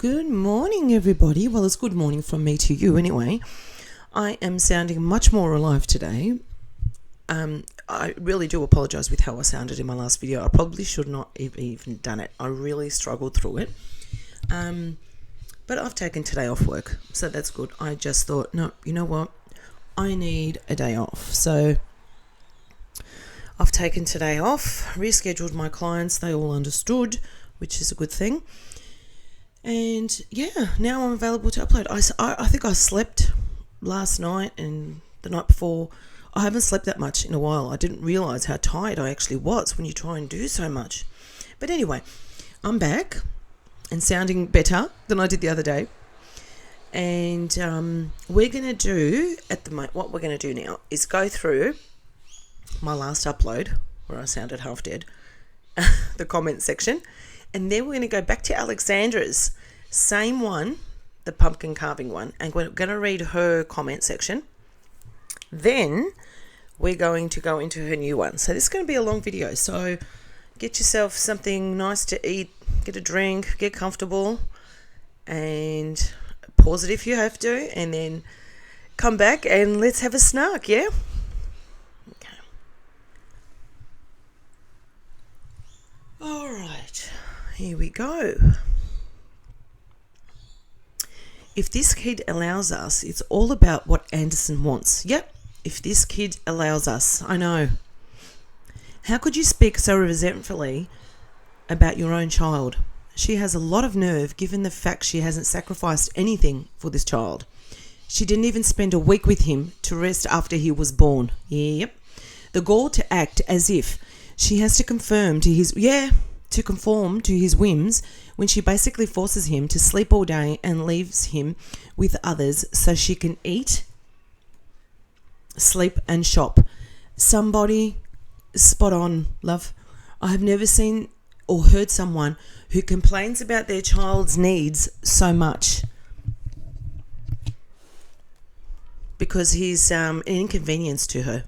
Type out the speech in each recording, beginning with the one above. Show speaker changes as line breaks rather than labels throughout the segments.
Good morning, everybody. Well, it's good morning from me to you anyway. I am sounding much more alive today. I really do apologise with how I sounded in my last video. I probably should not have even done it. I really struggled through it. But I've taken today off work, so that's good. I just thought, no, you know what? I need a day off. So I've taken today off, rescheduled my clients. They all understood, which is a good thing. And yeah, now I'm available to upload. I think I slept last night and the night before. I haven't slept that much in a while. I didn't realise how tired I actually was when you try and do so much. But anyway, I'm back and sounding better than I did the other day. And we're going to do, what we're going to do now is go through my last upload where I sounded half dead, the comment section. And then we're going to go back to Alexandra's, same one, the pumpkin carving one, and we're going to read her comment section. Then we're going to go into her new one. So this is going to be a long video. So get yourself something nice to eat, get a drink, get comfortable, and pause it if you have to, and then come back and let's have a snack, yeah? Okay. All right. Here we go. If this kid allows us, it's all about what Anderson wants. Yep, if this kid allows us. I know. How could you speak so resentfully about your own child? She has a lot of nerve given the fact she hasn't sacrificed anything for this child. She didn't even spend a week with him to rest after he was born. Yep. The gall to act as if she has to conform to his whims when she basically forces him to sleep all day and leaves him with others so she can eat, sleep and shop. Somebody spot on, love. I have never seen or heard someone who complains about their child's needs so much because he's an inconvenience to her.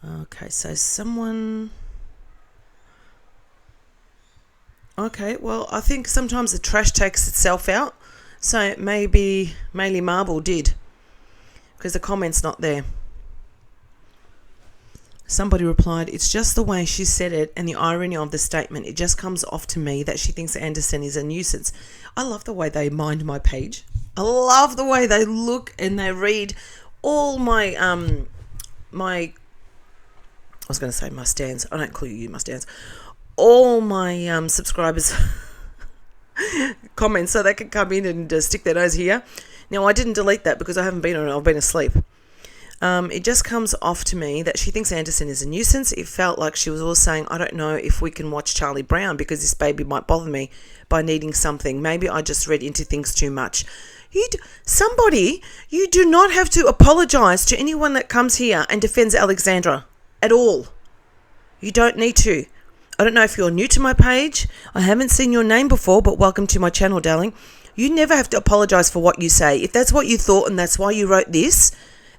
Okay, so someone... Okay, well, I think sometimes the trash takes itself out. So maybe Maylee Marble did, because the comment's not there. Somebody replied, it's just the way she said it and the irony of the statement. It just comes off to me that she thinks Anderson is a nuisance. I love the way they mind my page. I love the way they look and they read all my, I was going to say mustangs. I don't call you mustangs. All my subscribers comments so they can come in and stick their nose here. Now, I didn't delete that because I haven't been on it. I've been asleep. It just comes off to me that she thinks Anderson is a nuisance. It felt like she was always saying, I don't know if we can watch Charlie Brown because this baby might bother me by needing something. Maybe I just read into things too much. You do not have to apologise to anyone that comes here and defends Alexandra at all. You don't need to. I don't know if you're new to my page. I haven't seen your name before, but welcome to my channel, darling. You never have to apologise for what you say. If that's what you thought and that's why you wrote this,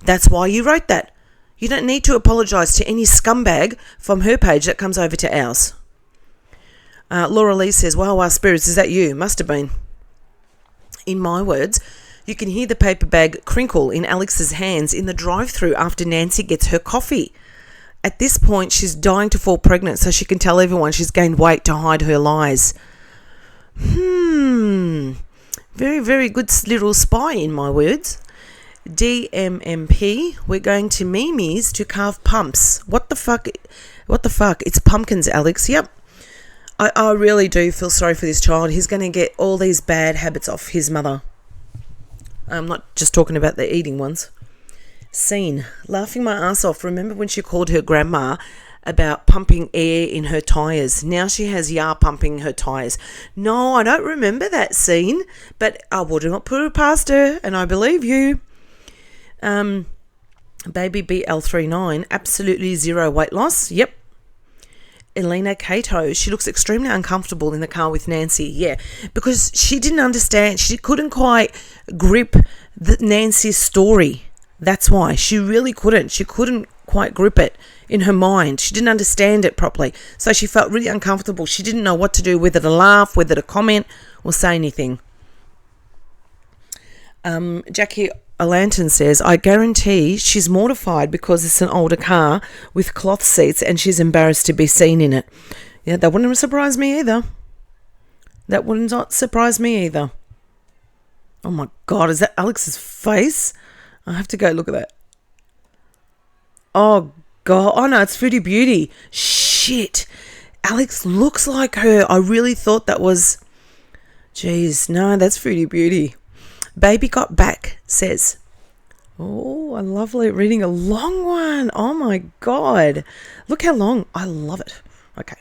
that's why you wrote that. You don't need to apologise to any scumbag from her page that comes over to ours. Laura Lee says, wow, spirits, is that you? Must have been. In my words, you can hear the paper bag crinkle in Alex's hands in the drive-thru after Nancy gets her coffee. At this point, she's dying to fall pregnant so she can tell everyone she's gained weight to hide her lies. Very, very good little spy, in my words. DMMP, we're going to Mimi's to carve pumps. What the fuck? It's pumpkins, Alex. Yep. I really do feel sorry for this child. He's going to get all these bad habits off his mother. I'm not just talking about the eating ones. Scene, laughing my ass off. Remember when she called her grandma about pumping air in her tyres? Now she has Yar pumping her tyres. No, I don't remember that scene, but I would not put it past her, and I believe you. Baby BL39, absolutely zero weight loss. Yep. Elena Cato, she looks extremely uncomfortable in the car with Nancy. Yeah, because she didn't understand. She couldn't quite grip Nancy's story. That's why. She really couldn't. She couldn't quite grip it. in her mind. She didn't understand it properly. So she felt really uncomfortable. She didn't know what to do, whether to laugh, whether to comment or say anything. Jackie O'Lantern says, I guarantee she's mortified because it's an older car with cloth seats and she's embarrassed to be seen in it. Yeah, that wouldn't surprise me either. That would not surprise me either. Oh my God, is that Alex's face? I have to go look at that. Oh God, oh no, it's Foodie Beauty. Shit, Alex looks like her. I really thought that was... Jeez, no, that's Foodie Beauty. Baby Got Back says, oh, I love reading a long one. Oh my God. Look how long. I love it. Okay.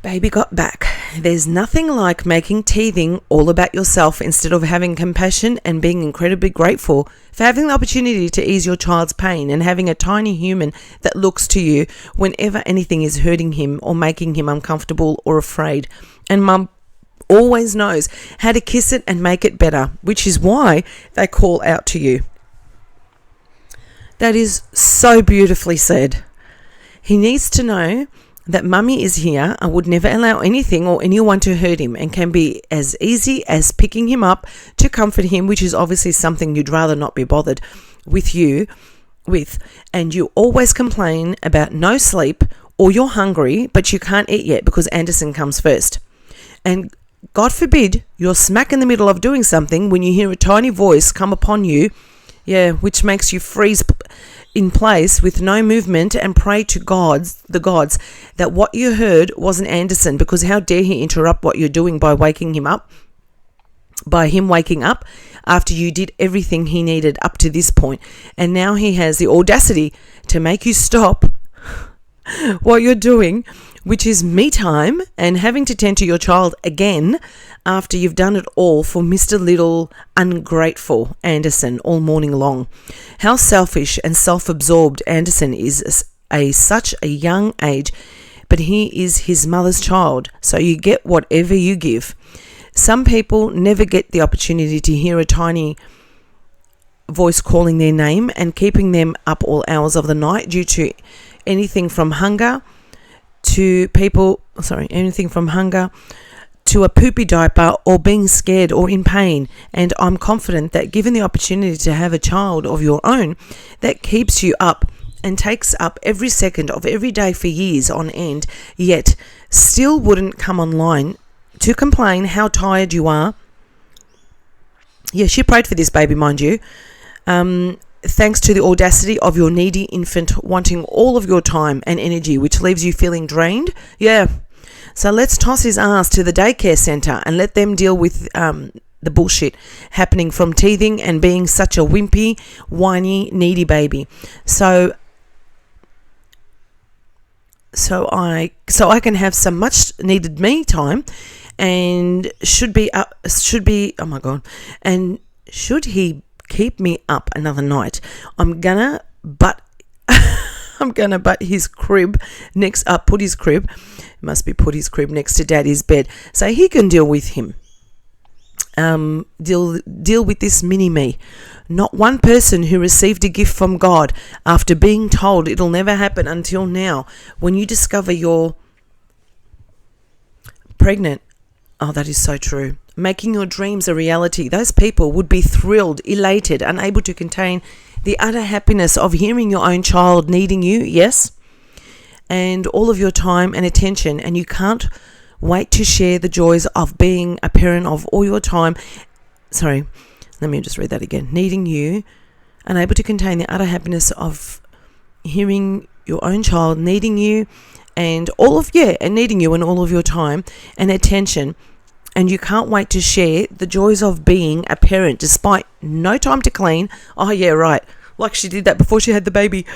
Baby Got Back. There's nothing like making teething all about yourself instead of having compassion and being incredibly grateful for having the opportunity to ease your child's pain and having a tiny human that looks to you whenever anything is hurting him or making him uncomfortable or afraid. And Mum always knows how to kiss it and make it better, which is why they call out to you. That is so beautifully said. He needs to know that Mummy is here and would never allow anything or anyone to hurt him and can be as easy as picking him up to comfort him, which is obviously something you'd rather not be bothered with and you always complain about no sleep or you're hungry but you can't eat yet because Anderson comes first. And God forbid you're smack in the middle of doing something when you hear a tiny voice come upon you, which makes you freeze in place with no movement and pray to the gods, that what you heard wasn't Anderson, because how dare he interrupt what you're doing by him waking up after you did everything he needed up to this point. And now he has the audacity to make you stop what you're doing, which is me time, and having to tend to your child again after you've done it all for Mr. Little ungrateful Anderson all morning long. How selfish and self-absorbed Anderson is at such a young age, but he is his mother's child, so you get whatever you give. Some people never get the opportunity to hear a tiny voice calling their name and keeping them up all hours of the night due to anything from hunger to a poopy diaper or being scared or in pain. And I'm confident that given the opportunity to have a child of your own that keeps you up and takes up every second of every day for years on end, yet still wouldn't come online to complain how tired you are. Yeah, she prayed for this baby, mind you. Thanks to the audacity of your needy infant wanting all of your time and energy, which leaves you feeling drained. Yeah. So let's toss his ass to the daycare centre and let them deal with the bullshit happening from teething and being such a wimpy, whiny, needy baby. So I can have some much needed me time, and should he keep me up another night, I'm gonna butt his crib put his crib next to Daddy's bed so he can deal with him. Deal with this mini me. Not one person who received a gift from God after being told it'll never happen until now, when you discover you're pregnant. Oh, that is so true. Making your dreams a reality. Those people would be thrilled, elated, unable to contain the utter happiness of hearing your own child needing you, yes, and all of your time and attention, and you can't wait to share the joys of being a parent of all your time. Sorry, let me just read that again. Needing you, unable to contain the utter happiness of hearing your own child needing you, and needing you and all of your time and attention. And you can't wait to share the joys of being a parent despite no time to clean. Oh, yeah, right. Like she did that before she had the baby.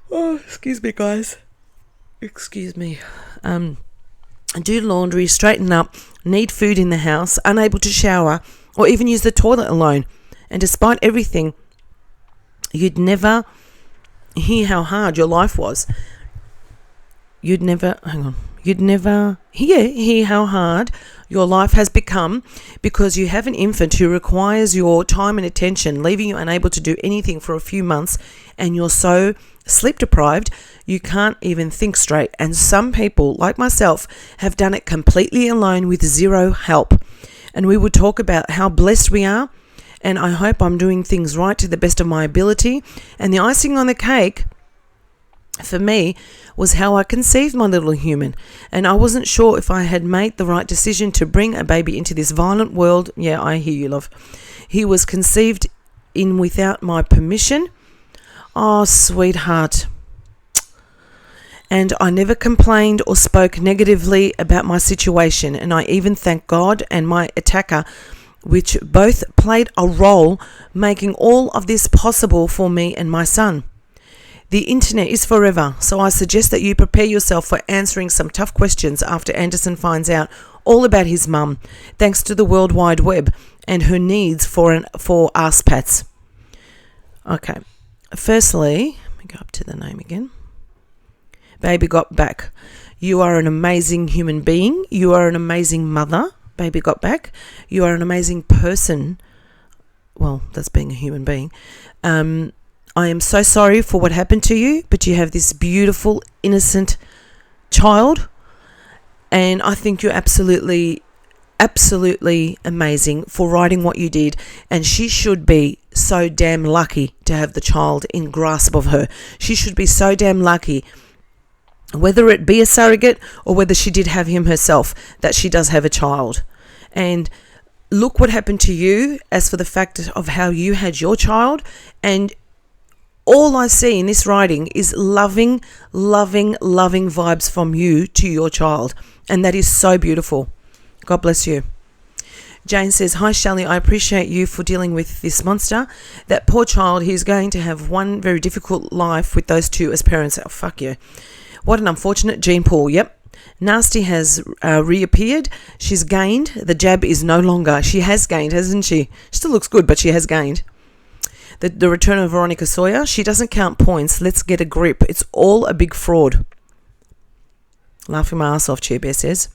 Oh, excuse me, guys. Excuse me. Do laundry, straighten up, need food in the house, unable to shower or even use the toilet alone. And despite everything, you'd never hear how hard your life was. Hang on. You'd never hear how hard your life has become because you have an infant who requires your time and attention, leaving you unable to do anything for a few months, and you're so sleep deprived you can't even think straight. And some people, like myself, have done it completely alone with zero help. And we would talk about how blessed we are, and I hope I'm doing things right to the best of my ability. And the icing on the cake for me was how I conceived my little human. And I wasn't sure if I had made the right decision to bring a baby into this violent world. Yeah, I hear you, love. He was conceived in without my permission. Oh, sweetheart. And I never complained or spoke negatively about my situation. And I even thank God and my attacker, which both played a role making all of this possible for me and my son. The internet is forever, so I suggest that you prepare yourself for answering some tough questions after Anderson finds out all about his mum, thanks to the World Wide Web and her needs for ass pats. Okay, firstly, let me go up to the name again. Baby got back. You are an amazing human being. You are an amazing mother. Baby got back. You are an amazing person. Well, that's being a human being. I am so sorry for what happened to you, but you have this beautiful, innocent child, and I think you're absolutely amazing for writing what you did, and she should be so damn lucky to have the child in grasp of her. She should be so damn lucky, whether it be a surrogate or whether she did have him herself, that she does have a child. And look what happened to you as for the fact of how you had your child, and all I see in this writing is loving vibes from you to your child. And that is so beautiful. God bless you. Jane says, hi, Shelley. I appreciate you for dealing with this monster. That poor child, he's going to have one very difficult life with those two as parents. Oh, fuck you. What an unfortunate gene pool. Yep. Nasty has reappeared. She's gained. The jab is no longer. She has gained, hasn't she? Still looks good, but she has gained. The return of Veronica Sawyer. She doesn't count points. Let's get a grip. It's all a big fraud. Laughing my ass off, Chair Bear says.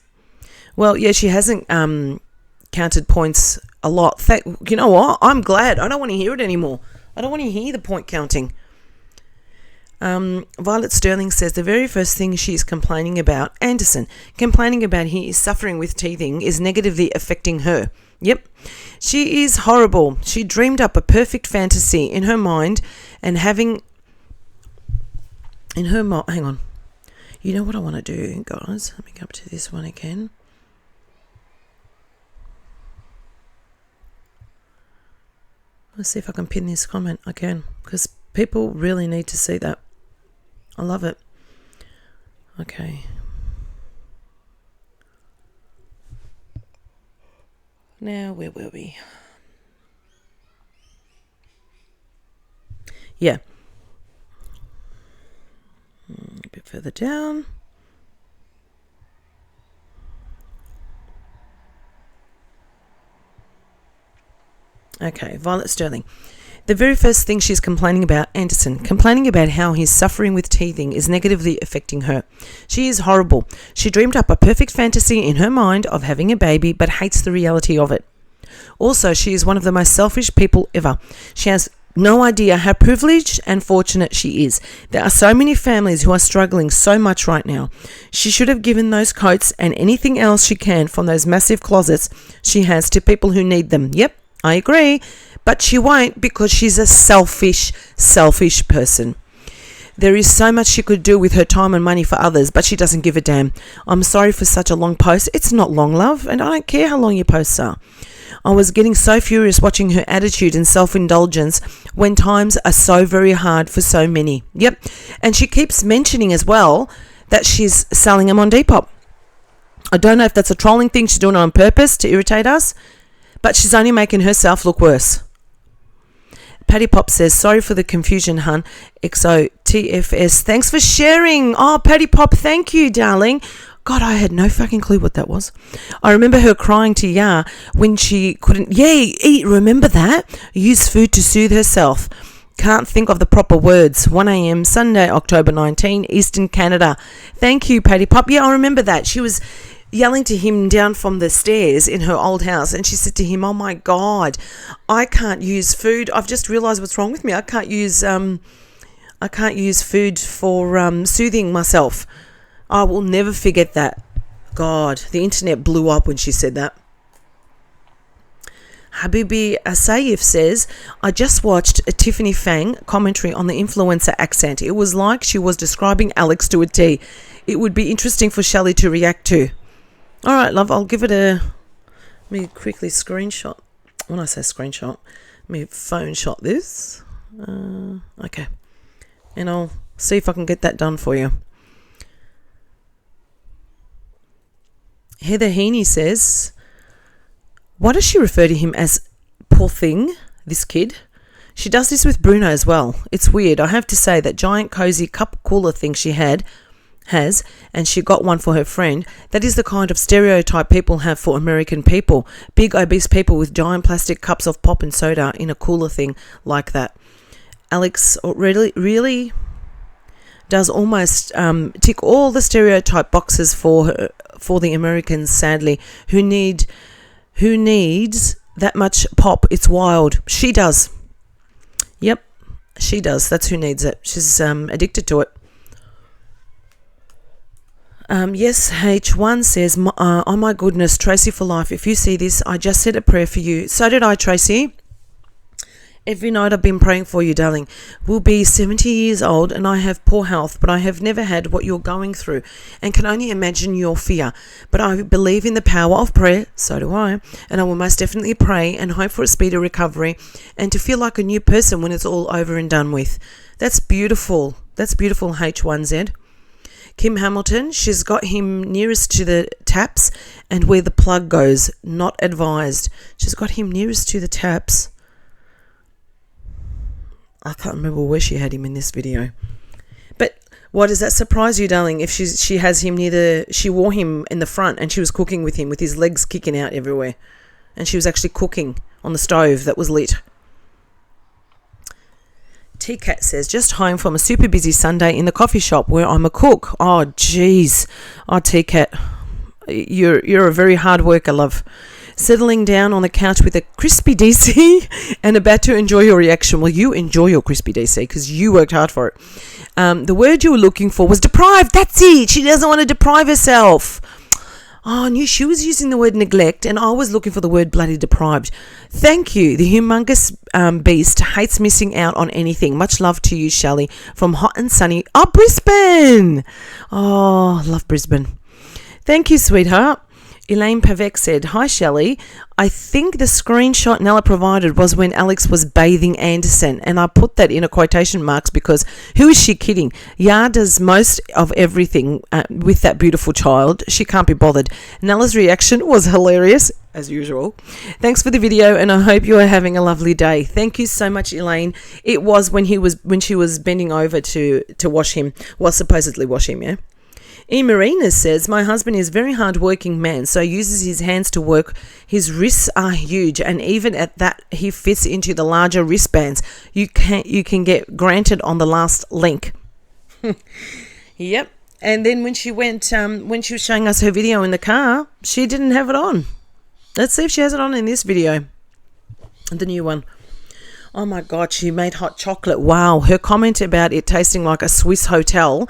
Well, yeah, she hasn't counted points a lot. You know what? I'm glad. I don't want to hear it anymore. I don't want to hear the point counting. Violet Sterling says the very first thing she's complaining about, Anderson, complaining about he is suffering with teething, is negatively affecting her. Yep. She is horrible. She dreamed up a perfect fantasy in her mind and having in her mind. Hang on. You know what I want to do, guys? Let me go up to this one again. Let's see if I can pin this comment. I can, because people really need to see that. I love it. Okay. Now, where were we? Yeah. A bit further down. Okay, Violet Sterling. The very first thing she's complaining about, Anderson, complaining about how he's suffering with teething is negatively affecting her. She is horrible. She dreamed up a perfect fantasy in her mind of having a baby, but hates the reality of it. Also, she is one of the most selfish people ever. She has no idea how privileged and fortunate she is. There are so many families who are struggling so much right now. She should have given those coats and anything else she can from those massive closets she has to people who need them. Yep, I agree. But she won't, because she's a selfish person. There is so much she could do with her time and money for others, but she doesn't give a damn. I'm sorry for such a long post. It's not long, love, and I don't care how long your posts are. I was getting so furious watching her attitude and self-indulgence when times are so very hard for so many. Yep. And she keeps mentioning as well that she's selling them on Depop. I don't know if that's a trolling thing. She's doing it on purpose to irritate us, but she's only making herself look worse. Patty Pop says, sorry for the confusion, hun. XOTFS. Thanks for sharing. Oh, Patty Pop, thank you, darling. God, I had no fucking clue what that was. I remember her crying to Ya when she couldn't, eat. Remember that? Use food to soothe herself. can't think of the proper words. 1 a.m. Sunday, October 19, Eastern Canada. Thank you, Patty Pop. Yeah, I remember that. She was yelling to him down from the stairs in her old house, and she said to him, "Oh my God, I can't use food. I've just realised what's wrong with me. I can't use food for soothing myself." I will never forget that. God, the internet blew up when she said that. Habibi Asayif says, I just watched a Tiffany Fang commentary on the influencer accent. It was like she was describing Alex to a T. It would be interesting for Shelley to react to. All right, love, I'll give it let me quickly screenshot. When I say screenshot, let me phone shot this. Okay. And I'll see if I can get that done for you. Heather Heaney says, why does she refer to him as poor thing, this kid? She does this with Bruno as well. It's weird. I have to say that giant cozy cup cooler thing she has, and she got one for her friend. That is the kind of stereotype people have for American people. Big obese people with giant plastic cups of pop and soda in a cooler thing like that. Alex really does almost tick all the stereotype boxes for the Americans, sadly, who needs that much pop. It's wild. She does. Yep, she does. That's who needs it. She's addicted to it. Yes, H1 says, oh my goodness, Tracy for life. If you see this, I just said a prayer for you. So did I, Tracy. Every night I've been praying for you, darling. We'll be 70 years old and I have poor health, but I have never had what you're going through and can only imagine your fear. But I believe in the power of prayer, so do I, and I will most definitely pray and hope for a speedy recovery and to feel like a new person when it's all over and done with. That's beautiful. That's beautiful, H1Z. Kim Hamilton, she's got him nearest to the taps and where the plug goes, not advised. She's got him nearest to the taps. I can't remember where she had him in this video. But why does that surprise you, darling? If she has him she wore him in the front and she was cooking with him with his legs kicking out everywhere. And she was actually cooking on the stove that was lit. T-Cat says, just home from a super busy Sunday in the coffee shop where I'm a cook. Oh, jeez. Oh, T-Cat, you're a very hard worker, love. Settling down on the couch with a crispy DC and about to enjoy your reaction. Well, you enjoy your crispy DC because you worked hard for it. The word you were looking for was deprived. That's it. She doesn't want to deprive herself. Oh, I knew she was using the word neglect and I was looking for the word bloody deprived. Thank you. The humongous beast hates missing out on anything. Much love to you, Shelley, from hot and sunny. Oh, Brisbane. Oh, love Brisbane. Thank you, sweetheart. Elaine Pavek said, hi, Shelley. I think the screenshot Nella provided was when Alex was bathing Anderson, and I put that in a quotation marks because who is she kidding? Ya does most of everything with that beautiful child. She can't be bothered. Nella's reaction was hilarious, as usual. Thanks for the video, and I hope you are having a lovely day. Thank you so much, Elaine. It was when she was bending over to wash him, well, supposedly wash him, yeah? E. Marina says, my husband is a very hard-working man, so uses his hands to work. His wrists are huge, and even at that, he fits into the larger wristbands. You can get granted on the last link. Yep. And then when she went, when she was showing us her video in the car, she didn't have it on. Let's see if she has it on in this video. The new one. Oh my God, she made hot chocolate. Wow. Her comment about it tasting like a Swiss hotel.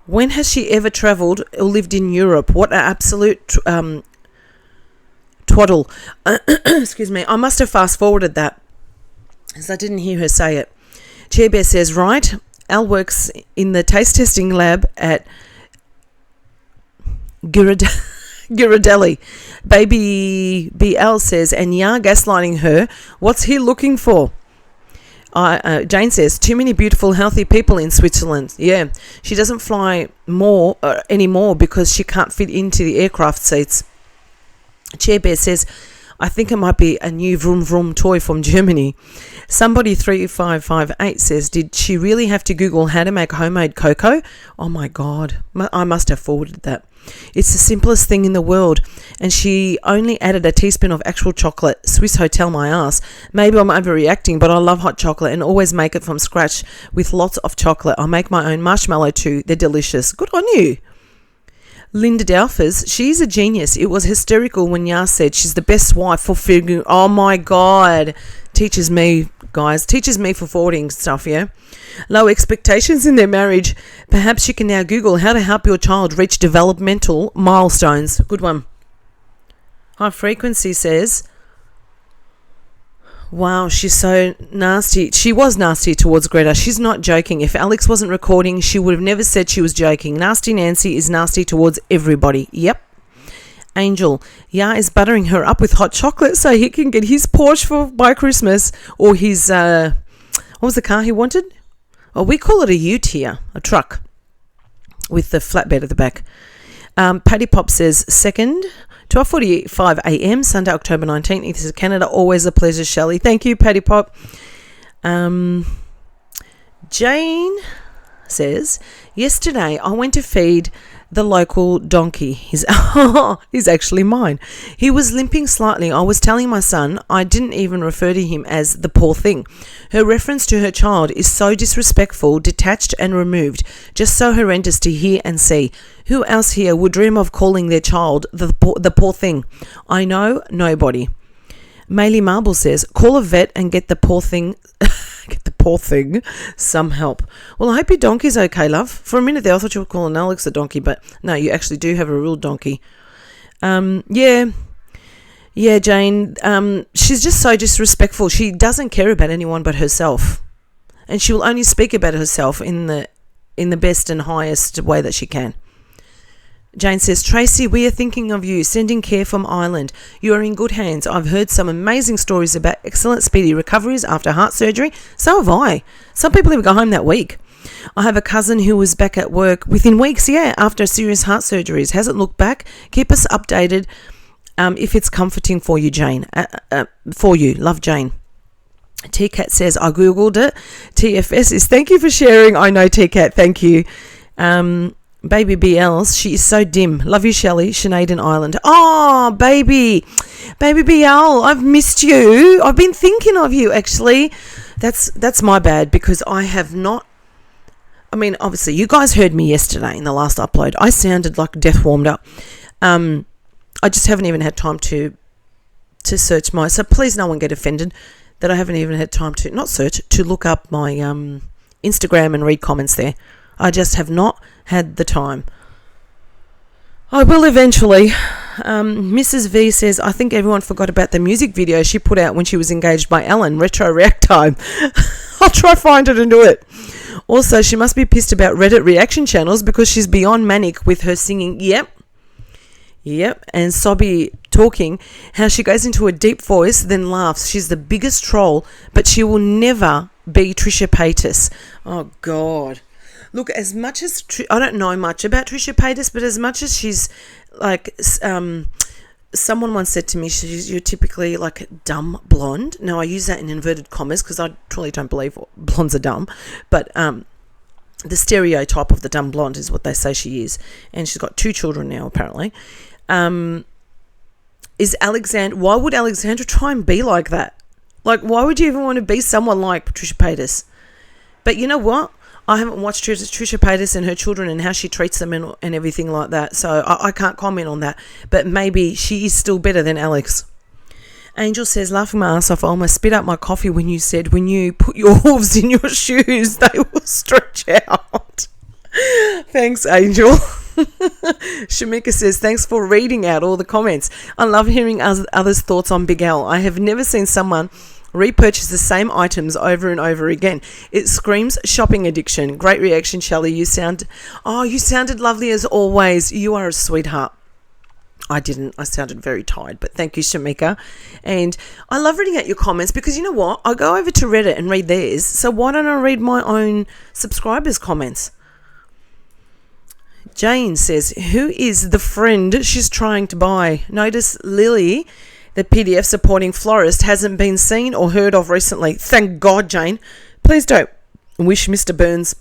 When has she ever travelled or lived in Europe? What an absolute twaddle. Excuse me. I must have fast-forwarded that because I didn't hear her say it. Chair Bear says, right, Al works in the taste testing lab at Ghirardelli. Baby BL says, and yeah, gaslighting her. What's he looking for? Jane says, too many beautiful, healthy people in Switzerland. Yeah, she doesn't fly anymore because she can't fit into the aircraft seats. Chair Bear says, I think it might be a new vroom vroom toy from Germany. Somebody 3558 says, did she really have to Google how to make homemade cocoa? Oh my God, I must have forwarded that. It's the simplest thing in the world, and she only added a teaspoon of actual chocolate. Swiss Hotel my ass. Maybe I'm overreacting, but I love hot chocolate and always make it from scratch with lots of chocolate. I make my own marshmallow too. They're delicious. Good on you. Linda Dalfers, she's a genius. It was hysterical when Yas said she's the best wife for figuring. Oh my God. Teaches me, guys. Teaches me for forwarding stuff, yeah? Low expectations in their marriage. Perhaps you can now Google how to help your child reach developmental milestones. Good one. High Frequency says, wow, she's so nasty. She was nasty towards Greta. She's not joking. If Alex wasn't recording, she would have never said she was joking. Nasty Nancy is nasty towards everybody. Yep. Angel, is buttering her up with hot chocolate so he can get his Porsche by Christmas, or his, what was the car he wanted? Oh, we call it a ute-tier, a truck with the flatbed at the back. Patty Pop says, second, 12:45 a.m, Sunday, October 19th. This is Canada. Always a pleasure, Shelley. Thank you, Patty Pop. Jane says, yesterday I went to feed the local donkey. He's actually mine. He was limping slightly. I was telling my son I didn't even refer to him as the poor thing. Her reference to her child is so disrespectful, detached and removed, just so horrendous to hear and see. Who else here would dream of calling their child the poor thing? I know nobody. Maylee Marble says, call a vet and get the poor thing some help. Well, I hope your donkey's okay, love. For a minute there I thought you were calling Alex a donkey, but no, you actually do have a real donkey. Yeah, Jane, she's just so disrespectful. She doesn't care about anyone but herself, and she will only speak about herself in the best and highest way that she can. Jane says, Tracy, we are thinking of you, sending care from Ireland. You are in good hands. I've heard some amazing stories about excellent speedy recoveries after heart surgery. So have I. Some people even go home that week. I have a cousin who was back at work within weeks, after serious heart surgeries. Hasn't looked back. Keep us updated if it's comforting for you, Jane. For you. Love, Jane. T-Cat says, I Googled it. TFS is, thank you for sharing. I know, T-Cat. Thank you. Baby BL, she is so dim. Love you, Shelley. Sinead in Ireland. Oh, baby BL, I've missed you. I've been thinking of you, actually. That's my bad, because I have not. I mean, obviously, you guys heard me yesterday in the last upload. I sounded like death warmed up. I just haven't even had time to search my. So please, no one get offended that I haven't even had time to not search, to look up my Instagram and read comments there. I just have not had the time. I will eventually. Mrs. V says, I think everyone forgot about the music video she put out when she was engaged by Alan. Retro React time. I'll try find it and do it. Also, she must be pissed about Reddit reaction channels because she's beyond manic with her singing. Yep. And Sobby talking, how she goes into a deep voice, then laughs. She's the biggest troll, but she will never be Trisha Paytas. Oh, God. Look, as much as I don't know much about Trisha Paytas, but as much as she's like, someone once said to me, you're typically like a dumb blonde. Now, I use that in inverted commas because I truly don't believe blondes are dumb, but the stereotype of the dumb blonde is what they say she is, and she's got 2 children now apparently. Is Alexandra? Why would Alexandra try and be like that? Like, why would you even want to be someone like Patricia Paytas? But you know what? I haven't watched Trisha Paytas and her children and how she treats them and everything like that, so I can't comment on that. But maybe she is still better than Alex. Angel says, laughing my ass off, I almost spit out my coffee when you said, when you put your hooves in your shoes, they will stretch out. Thanks, Angel. Shamika says, thanks for reading out all the comments. I love hearing others' thoughts on Big L. I have never seen someone repurchase the same items over and over again. It screams shopping addiction. Great reaction, Shelley. You sounded lovely as always. You are a sweetheart. I didn't. I sounded very tired, but thank you, Shamika. And I love reading out your comments because you know what? I go over to Reddit and read theirs, so why don't I read my own subscribers' comments? Jane says, who is the friend she's trying to buy? Notice Lily The PDF supporting florist hasn't been seen or heard of recently. Thank God, Jane. Please don't wish Mr. Burns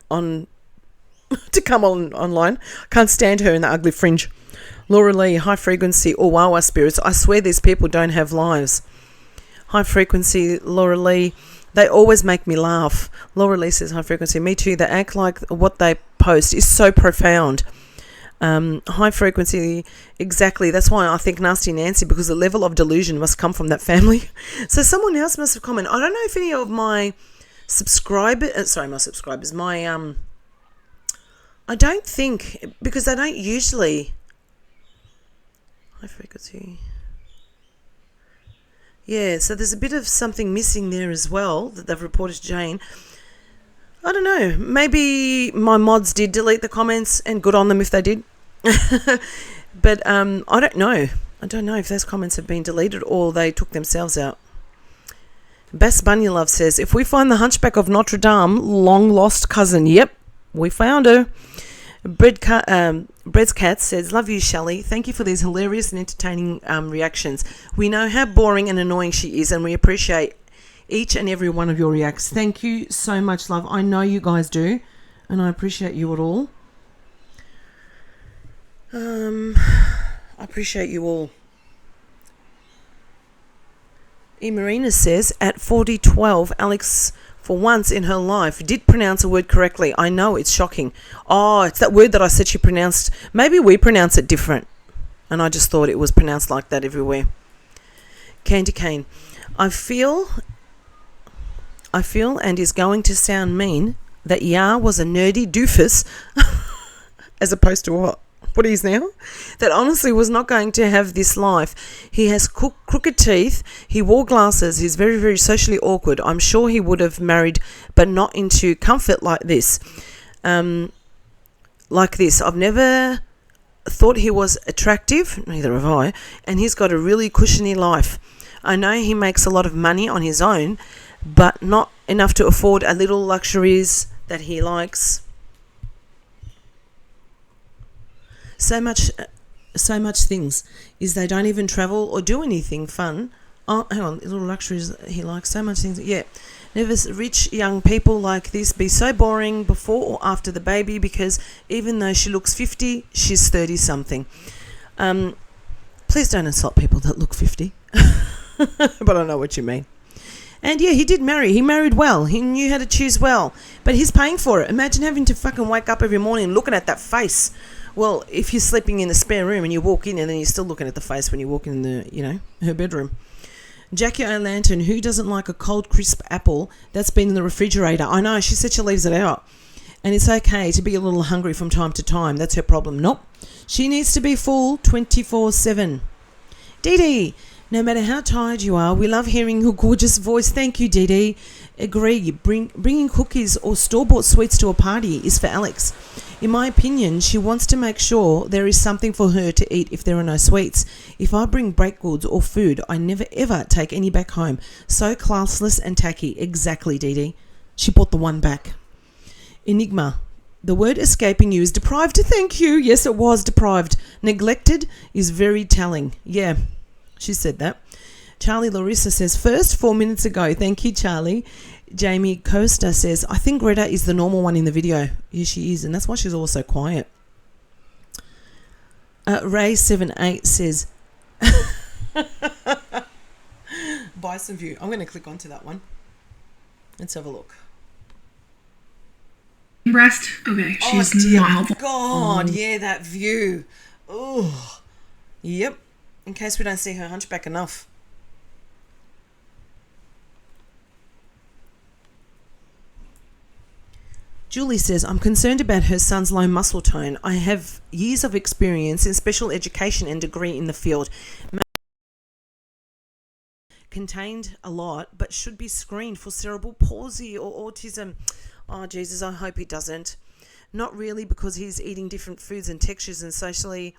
on to come online. Can't stand her in the ugly fringe. Laura Lee, high frequency or Wawa spirits. I swear these people don't have lives. High frequency, Laura Lee. They always make me laugh. Laura Lee says high frequency. Me too. They act like what they post is so profound. High frequency, exactly. That's why I think Nasty Nancy, because the level of delusion must come from that family. So someone else must have commented. I don't know if any of my subscribers, I don't think, because they don't usually, high frequency. Yeah, so there's a bit of something missing there as well that they've reported to Jane. I don't know. Maybe my mods did delete the comments, and good on them if they did. But I don't know. I don't know if those comments have been deleted or they took themselves out. Bess Bunyalove says, if we find the Hunchback of Notre Dame, long lost cousin. Yep, we found her. Bread's Cat says, love you, Shelley. Thank you for these hilarious and entertaining reactions. We know how boring and annoying she is, and we appreciate each and every one of your reacts. Thank you so much, love. I know you guys do, and I appreciate you at all. I appreciate you all. E. Marina says, at 4012, Alex, for once in her life, did pronounce a word correctly. I know, it's shocking. Oh, it's that word that I said she pronounced. Maybe we pronounce it different, and I just thought it was pronounced like that everywhere. Candy Cane. I feel and is going to sound mean that Yar was a nerdy doofus as opposed to what he is now, that honestly was not going to have this life. He has crooked teeth, he wore glasses, he's very, very socially awkward. I'm sure he would have married, but not into comfort like this. I've never thought he was attractive, neither have I, and he's got a really cushiony life. I know he makes a lot of money on his own, but not enough to afford a little luxuries that he likes. So much things is they don't even travel or do anything fun. Oh, hang on, little luxuries he likes. So much things. Yeah, never rich young people like this be so boring before or after the baby, because even though she looks 50, she's 30 something. Please don't insult people that look 50. But I know what you mean. And yeah, he did marry. He married well. He knew how to choose well. But he's paying for it. Imagine having to fucking wake up every morning and looking at that face. Well, if you're sleeping in the spare room and you walk in and then you're still looking at the face when you walk in her bedroom. Jackie O'Lantern, who doesn't like a cold, crisp apple that's been in the refrigerator? I know, she said she leaves it out. And it's okay to be a little hungry from time to time. That's her problem. Nope. She needs to be full 24/7. Dee Dee, no matter how tired you are, we love hearing your gorgeous voice. Thank you, Dee Dee. Agree. Bringing cookies or store-bought sweets to a party is for Alex. In my opinion, she wants to make sure there is something for her to eat if there are no sweets. If I bring baked goods or food, I never ever take any back home. So classless and tacky. Exactly, Dee Dee. She brought the one back. Enigma. The word escaping you is deprived. Thank you. Yes, it was deprived. Neglected is very telling. Yeah, she said that. Charlie Larissa says, first 4 minutes ago. Thank you, Charlie. Jamie Costa says, I think Greta is the normal one in the video. Yes, she is, and that's why she's always so quiet. Ray78 says, Bison View. I'm going to click onto that one. Let's have a look.
Breast. Okay, she's
dear
not helpful.
God, yeah, that view. Oh, yep. In case we don't see her hunchback enough. Julie says, I'm concerned about her son's low muscle tone. I have years of experience in special education and degree in the field. Contained a lot, but should be screened for cerebral palsy or autism. Oh, Jesus, I hope he doesn't. Not really, because he's eating different foods and textures and socially...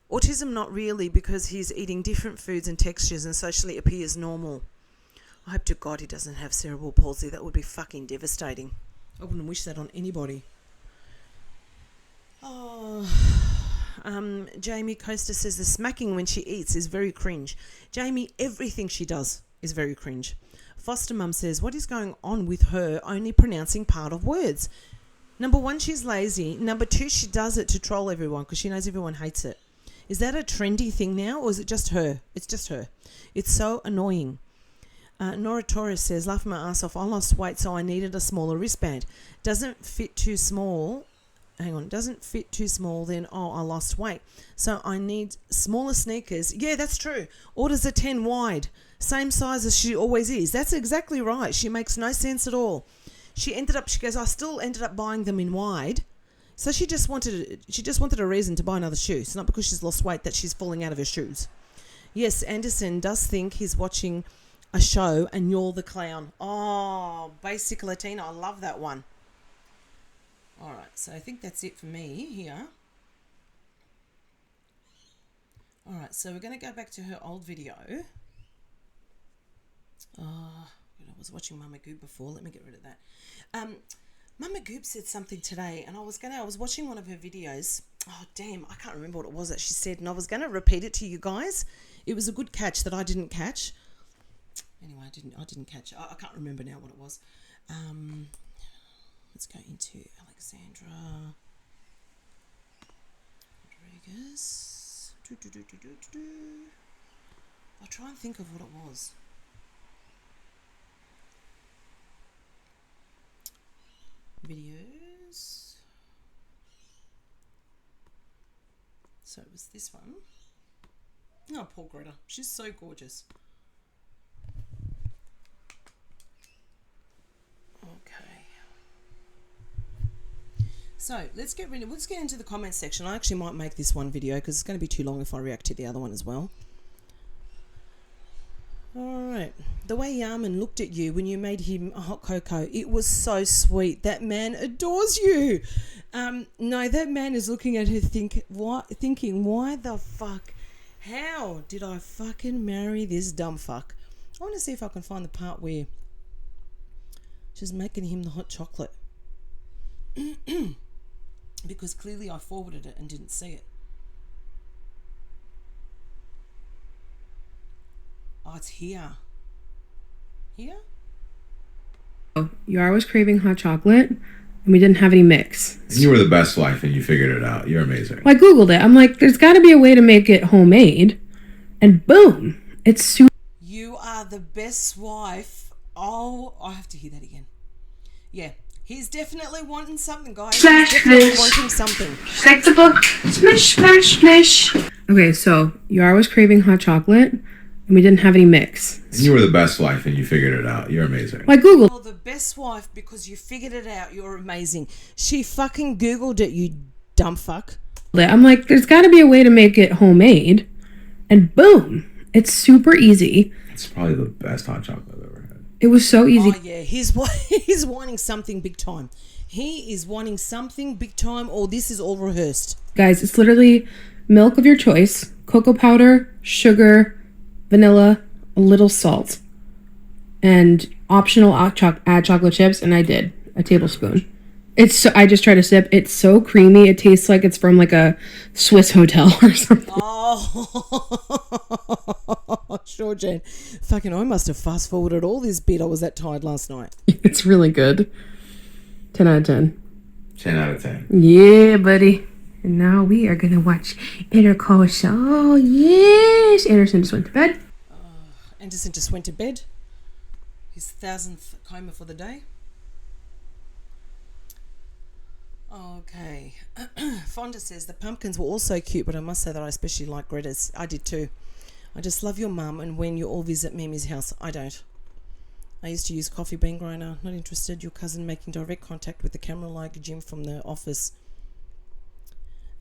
Autism, not really, because he's eating different foods and textures and socially appears normal. I hope to God he doesn't have cerebral palsy. That would be fucking devastating. I wouldn't wish that on anybody. Oh, Jamie Coaster says the smacking when she eats is very cringe. Jamie, everything she does is very cringe. Foster Mum says, what is going on with her only pronouncing part of words? Number one, she's lazy. Number two, she does it to troll everyone because she knows everyone hates it. Is that a trendy thing now, or is it just her? It's just her. It's so annoying. Nora Torres says, laughing my ass off, I lost weight, so I needed a smaller wristband. Doesn't fit too small. Doesn't fit too small, then, I lost weight. So I need smaller sneakers. Yeah, that's true. Orders a 10 wide. Same size as she always is. That's exactly right. She makes no sense at all. She goes, I still ended up buying them in wide. So she just wanted a reason to buy another shoe. It's not because she's lost weight that she's falling out of her shoes. Yes, Anderson does think he's watching a show and you're the clown. Oh, Basic Latina. I love that one. All right, so I think that's it for me here. All right, so we're going to go back to her old video. I was watching Mama Goob before. Let me get rid of that. Mama Goob said something today, and I was watching one of her videos. Oh, damn, I can't remember what it was that she said, and I was going to repeat it to you guys. It was a good catch that I didn't catch. Anyway, I didn't catch it. I can't remember now what it was. Let's go into Alexandra Rodriguez. I'll try and think of what it was. Videos. So it was this one. Oh, poor Greta. She's so gorgeous. Okay. So let's get into the comments section. I actually might make this one video because it's going to be too long if I react to the other one as well. Alright, the way Yarman looked at you when you made him a hot cocoa, it was so sweet. That man adores you. No, that man is looking at her thinking, why the fuck? How did I fucking marry this dumb fuck? I want to see if I can find the part where she's making him the hot chocolate. Because clearly I forwarded it and didn't see it. Oh, it's here. Here?
Yara was craving hot chocolate, and we didn't have any mix.
And you were the best wife, and you figured it out. You're amazing.
Well, I Googled it. I'm like, there's got to be a way to make it homemade. And boom, it's super.
You are the best wife. Oh, I have to hear that again. Yeah, he's definitely wanting something, guys.
Smash,
He's definitely
smash.
wanting something.
Shake the book. Smash, smash, smash.
Okay, so Yara was craving hot chocolate, and we didn't have any mix.
And you were the best wife, and you figured it out. You're amazing.
Well, I Googled.
You're the best wife because you figured it out. You're amazing. She fucking Googled it, you dumb fuck.
I'm like, there's got to be a way to make it homemade. And boom, it's super easy.
It's probably the best hot chocolate I've ever had.
It was so easy.
Oh, yeah, he's wanting something big time. He is wanting something big time, or this is all rehearsed.
Guys, it's literally milk of your choice, cocoa powder, sugar, vanilla, a little salt, and optional add chocolate chips, and I did a tablespoon. I just tried to sip. It's so creamy. It tastes like it's from like a Swiss hotel or something.
Oh, sure, Jen. Fucking, I must have fast forwarded all this bit. I was that tired last night.
It's really good. 10 out of 10.
10 out of 10.
Yeah, buddy. And now we are gonna watch Intercourse. Oh yes, Anderson just went to bed.
Anderson just went to bed. His 1000th coma for the day. Okay. Fonda says the pumpkins were also cute, but I must say that I especially like Greta's. I did too. I just love your mum, and when you all visit Mimi's house, I don't. I used to use coffee bean grinder. Not interested. Your cousin making direct contact with the camera like Jim from the office.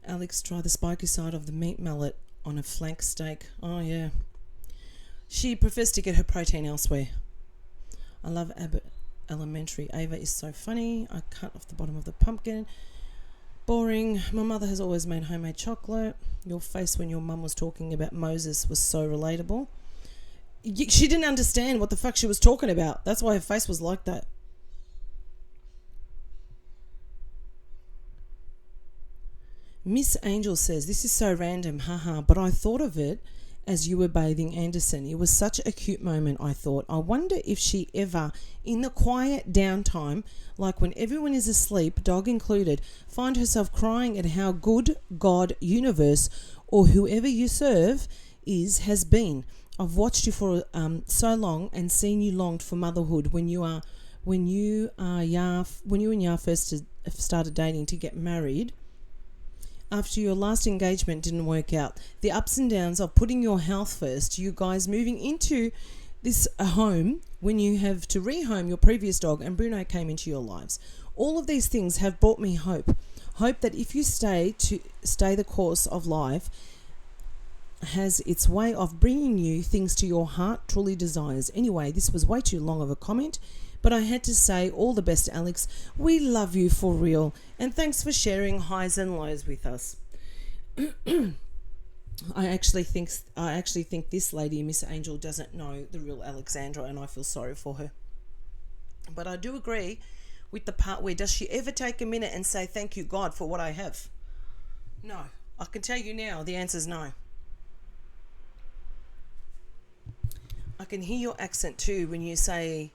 Alex, try the spiky side of the meat mallet on a flank steak. Oh, yeah. She prefers to get her protein elsewhere. I love Abbott Elementary. Ava is so funny. I cut off the bottom of the pumpkin. Boring. My mother has always made homemade chocolate. Your face when your mum was talking about Moses was so relatable. She didn't understand what the fuck she was talking about. That's why her face was like that. Miss Angel says, this is so random, haha, but I thought of it as you were bathing Anderson. It was such a cute moment, I thought. I wonder if she ever, in the quiet downtime, like when everyone is asleep, dog included, find herself crying at how good God, universe, or whoever you serve has been. I've watched you for so long and seen you longed for motherhood when you and Yar first started dating to get married. After your last engagement didn't work out, the ups and downs of putting your health first, you guys moving into this home when you have to rehome your previous dog and Bruno came into your lives. All of these things have brought me hope. Hope that if you stay the course of life has its way of bringing you things to your heart truly desires. Anyway, this was way too long of a comment, but I had to say all the best, Alex. We love you for real, and thanks for sharing highs and lows with us. I actually think this lady, Miss Angel, doesn't know the real Alexandra, and I feel sorry for her. But I do agree with the part where does she ever take a minute and say thank you God for what I have? No. I can tell you now the answer is no. I can hear your accent too when you say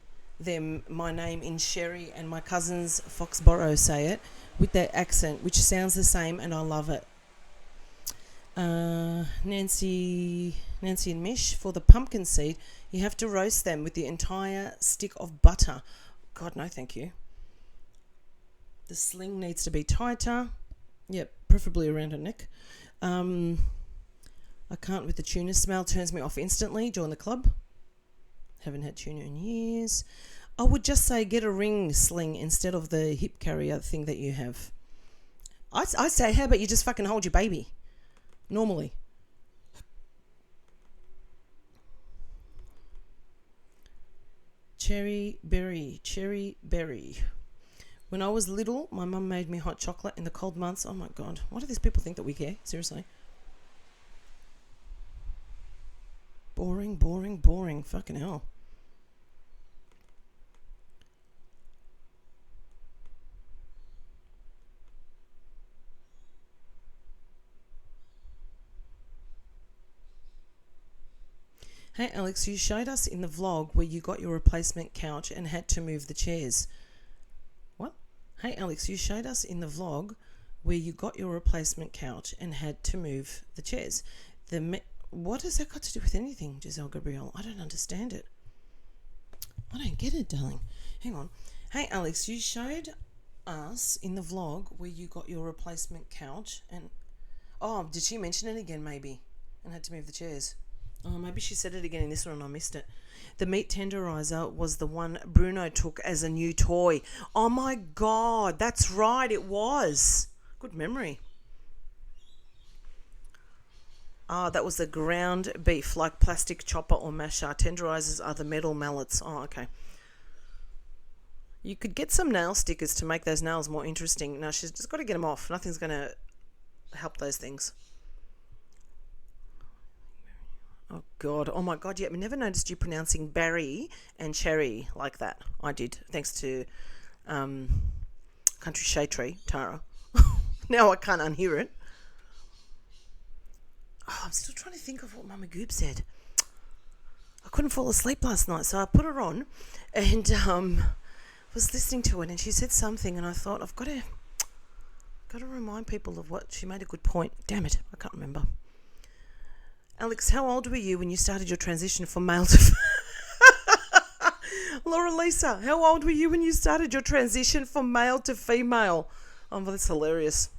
my name in Sherry, and my cousins Foxborough say it with their accent, which sounds the same, and I love it. Nancy and Mish, for the pumpkin seed, you have to roast them with the entire stick of butter. God, no thank you. The sling needs to be tighter. Yep, preferably around her neck. I can't with the tuna smell, turns me off instantly. Join the club. Haven't had tuna in years. I would just say get a ring sling instead of the hip carrier thing that you have. I say, how about you just fucking hold your baby? Normally. Cherry berry. When I was little, my mum made me hot chocolate in the cold months. Oh my God. Why do these people think that we care? Seriously. Boring. Fucking hell. Hey Alex, you showed us in the vlog where you got your replacement couch and had to move the chairs. What? Hey Alex, you showed us in the vlog where you got your replacement couch and had to move the chairs. What has that got to do with anything, Giselle Gabrielle? I don't understand it. I don't get it, darling. Hang on. Hey Alex, you showed us in the vlog where you got your replacement couch and... Oh, did she mention it again maybe? And had to move the chairs. Oh, maybe she said it again in this one and I missed it. The meat tenderizer was the one Bruno took as a new toy. Oh my God, that's right, it was. Good memory. Ah, that was the ground beef, like plastic chopper or masher. Tenderizers are the metal mallets. Oh, okay. You could get some nail stickers to make those nails more interesting. No, she's just got to get them off. Nothing's going to help those things. Oh, God. Oh, my God. Yeah, I never noticed you pronouncing Barry and Cherry like that. I did, thanks to Country Shade Tree, Tara. Now I can't unhear it. Oh, I'm still trying to think of what Mama Goob said. I couldn't fall asleep last night, so I put her on and was listening to it, and she said something, and I thought, I've got to remind people of what she made a good point. Damn it, I can't remember. Alex, how old were you when you started your transition from male to Laura Lisa, how old were you when you started your transition from male to female? Oh, well, that's hilarious.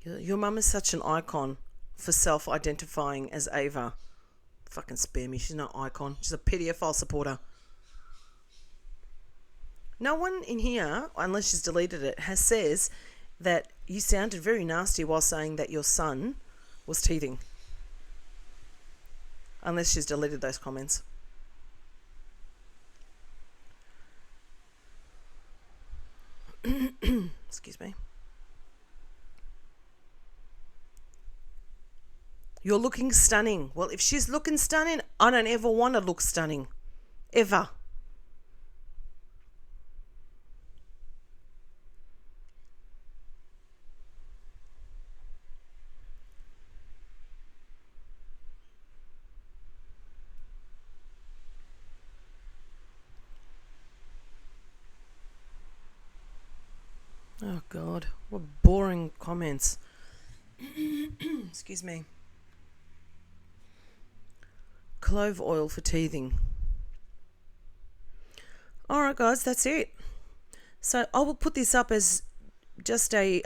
Your mum is such an icon for self-identifying as Ava. Fucking spare me. She's no icon. She's a pedophile supporter. No one in here, unless she's deleted it, says that you sounded very nasty while saying that your son was teething. Unless she's deleted those comments. Excuse me. You're looking stunning. Well, if she's looking stunning, I don't ever want to look stunning. Ever. Oh God, what boring comments. Excuse me. Clove oil for teething. Alright guys, that's it. So I will put this up as just a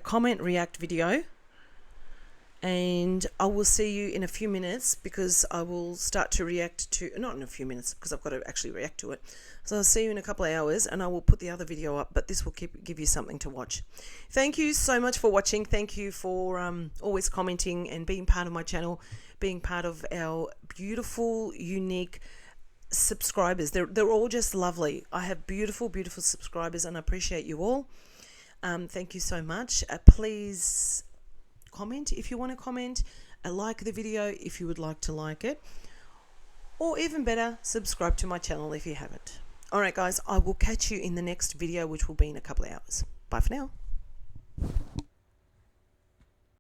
comment react video. And I will see you in a few minutes because I will start to react to, not in a few minutes because I've got to actually react to it. So I'll see you in a couple of hours and I will put the other video up, but this will give you something to watch. Thank you so much for watching. Thank you for always commenting and being part of my channel, being part of our beautiful, unique subscribers. They're all just lovely. I have beautiful, beautiful subscribers and I appreciate you all. Thank you so much. Please comment if you want to comment, like the video if you would like to like it, or even better, subscribe to my channel if you haven't. Alright guys, I will catch you in the next video, which will be in a couple of hours. Bye for now.